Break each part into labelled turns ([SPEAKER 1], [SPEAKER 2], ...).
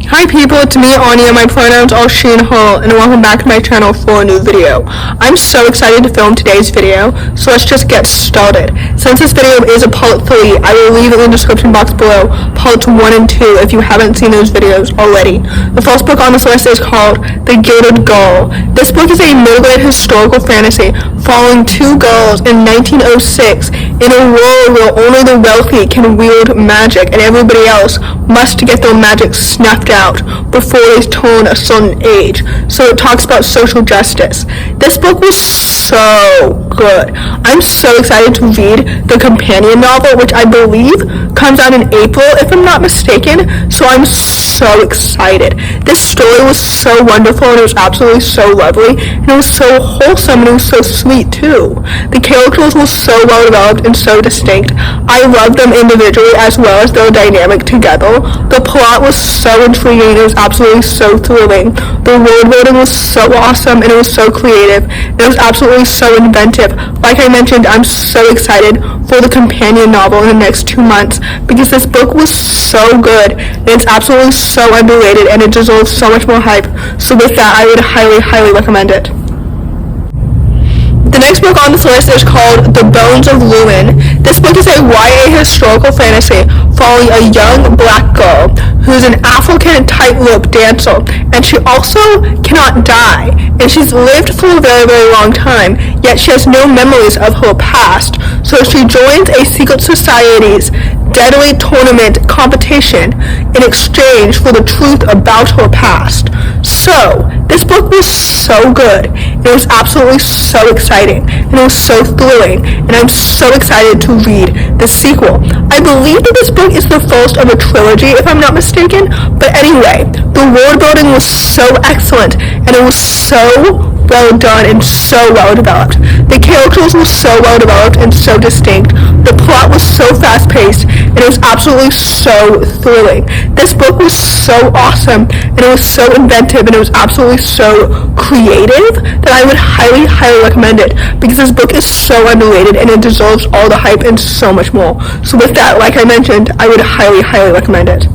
[SPEAKER 1] Hi people, it's me, Anja. My pronouns are she and her, and welcome back to my channel for a new video. I'm so excited to film today's video, so let's just get started. Since this video is a part 3, I will leave in the description box below parts 1 and 2 if you haven't seen those videos already. The first book on this list is called The Gilded Girl. This book is a middle-grade historical fantasy following two girls in 1906 in a world where only the wealthy can wield magic and everybody else must get their magic snuffed out before they turn a certain age. So it talks about social justice. This book was so good. I'm so excited to read the companion novel, which I believe comes out in April if I'm not mistaken, so I'm so excited. This story was so wonderful and it was absolutely so lovely and it was so wholesome and it was so sweet too. The characters were so well developed and so distinct. I loved them individually as well as their dynamic together. The plot was so intriguing and it was absolutely so thrilling. The world building was so awesome and it was so creative and it was absolutely so inventive. Like I mentioned, I'm so excited for the companion novel in the next 2 months because this book was so good and it's absolutely so underrated and it deserves so much more hype. So with that, I would highly recommend it. The next book on this list is called The Bones of Lumen. This book is a YA historical fantasy following a young black girl who's an African tightrope dancer, and she also cannot die, and she's lived for a very long time, yet she has no memories of her past, so she joins a secret society's deadly tournament competition in exchange for the truth about her past. So, this book was so good, it was absolutely so exciting, and it was so thrilling, and I'm so excited to read the sequel. I believe that this book is the first of a trilogy, if I'm not mistaken, but anyway, the world building was so excellent, and it was so well done and so well developed. The characters were so well developed and so distinct. The plot was so fast paced and it was absolutely so thrilling. This book was so awesome and it was so inventive and it was absolutely so creative that I would highly recommend it because this book is so underrated and it deserves all the hype and so much more. So with that, like I mentioned, I would highly recommend it.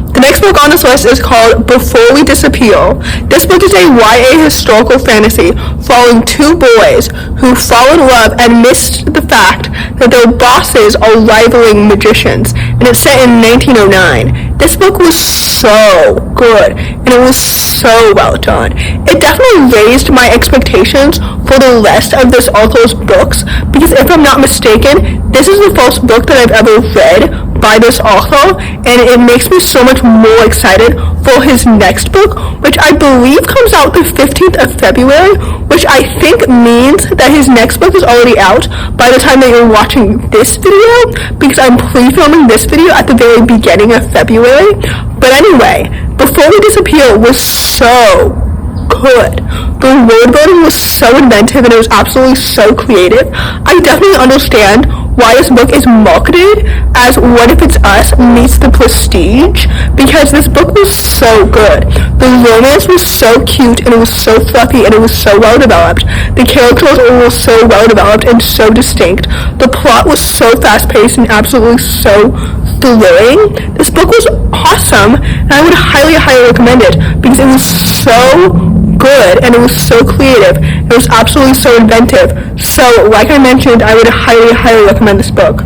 [SPEAKER 1] The next book on this list is called Before We Disappear. This book is a YA historical fantasy following two boys who fall in love and miss the fact that their bosses are rivaling magicians, and it's set in 1909. This book was so good, and it was so well done. It definitely raised my expectations for the rest of this author's books, because if I'm not mistaken, this is the first book that I've ever read by this author, and it makes me so much more excited for his next book, which I believe comes out the 15th of February, which I think means that his next book is already out by the time that you're watching this video, because I'm pre-filming this video at the very beginning of February. But anyway, Before We Disappear was so good. The world building was so inventive and it was absolutely so creative. I definitely understand why this book is marketed as What If It's Us meets The Prestige, because this book was so good. The romance was so cute and it was so fluffy and it was so well developed. The characters were so well developed and so distinct. The plot was so fast paced and absolutely so thrilling. This book was awesome and I would highly recommend it because it was so good and it was so creative. It was absolutely so inventive. So, like I mentioned, I would highly recommend this book.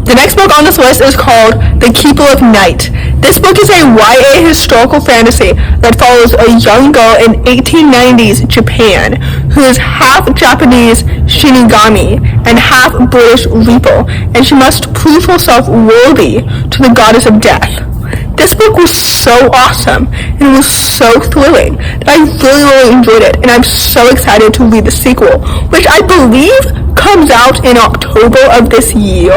[SPEAKER 1] The next book on this list is called The Keeper of Night. This book is a YA historical fantasy that follows a young girl in 1890s Japan who is half Japanese Shinigami and half British Reaper, and she must prove herself worthy to the goddess of death. This book was so awesome and it was so thrilling that I really enjoyed it, and I'm so excited to read the sequel, which I believe comes out in October of this year.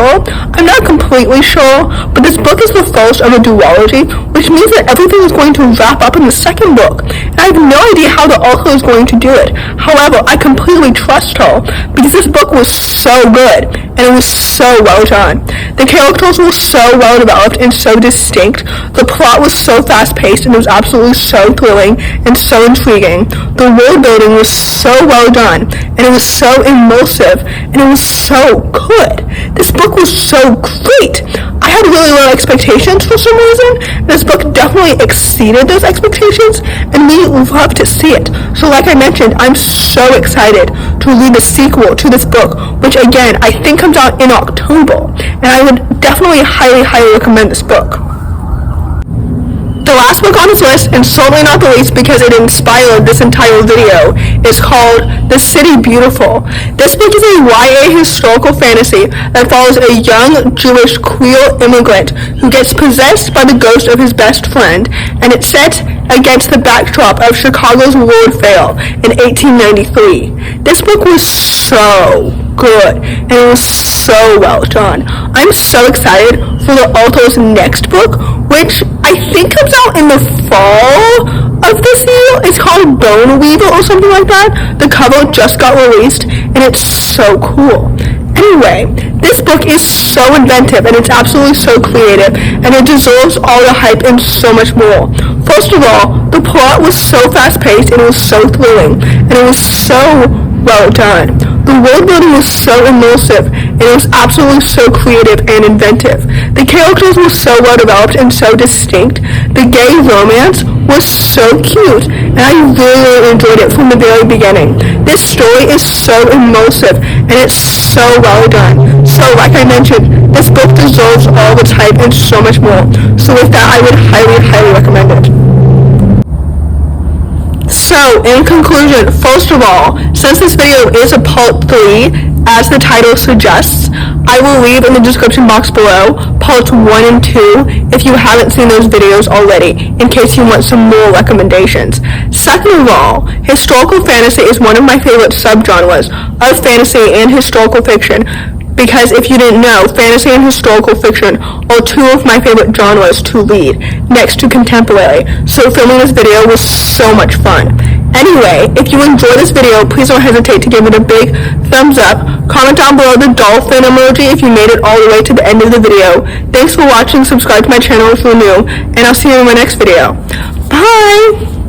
[SPEAKER 1] I'm not completely sure, but this book is the first of a duology, which means that everything is going to wrap up in the second book, and I have no idea how the author is going to do it. However, I completely trust her because this book was so good and it was so well done. The characters were so well developed and so distinct. The plot was so fast paced and it was absolutely so thrilling and so intriguing. The world building was so well done and it was so immersive and it was so good. This book was so great. I I had really low expectations for some reason. This book definitely exceeded those expectations, and we love to see it. So like I mentioned, I'm so excited to read the sequel to this book, which again, I think comes out in October, and I would definitely highly recommend this book. The last book on this list, and certainly not the least because it inspired this entire video, is called The City Beautiful. This book is a YA historical fantasy that follows a young Jewish queer immigrant who gets possessed by the ghost of his best friend, and it's set against the backdrop of Chicago's World Fair in 1893. This book was so good, and it was so well done. I'm so excited for the author's next book, which I think comes out in the fall of this year. It's called Bone Weaver or something like that. The cover just got released, and it's so cool. Anyway, this book is so inventive, and it's absolutely so creative, and it deserves all the hype and so much more. First of all, the plot was so fast-paced, and it was so thrilling, and it was so well done. The world building was so immersive, and it was absolutely so creative and inventive. The characters were so well developed and so distinct. The gay romance was so cute, and I really enjoyed it from the very beginning. This story is so immersive, and it's so well done. So like I mentioned, this book deserves all the hype and so much more. So with that, I would highly recommend it. So, in conclusion, first of all, since this video is a part 3, as the title suggests, I will leave in the description box below parts 1 and 2 if you haven't seen those videos already, in case you want some more recommendations. Second of all, historical fantasy is one of my favorite subgenres of fantasy and historical fiction, because if you didn't know, fantasy and historical fiction are two of my favorite genres to read, next to contemporary, so filming this video was so much fun. Anyway, if you enjoyed this video, please don't hesitate to give it a big thumbs up. Comment down below the dolphin emoji if you made it all the way to the end of the video. Thanks for watching, subscribe to my channel if you're new, and I'll see you in my next video. Bye!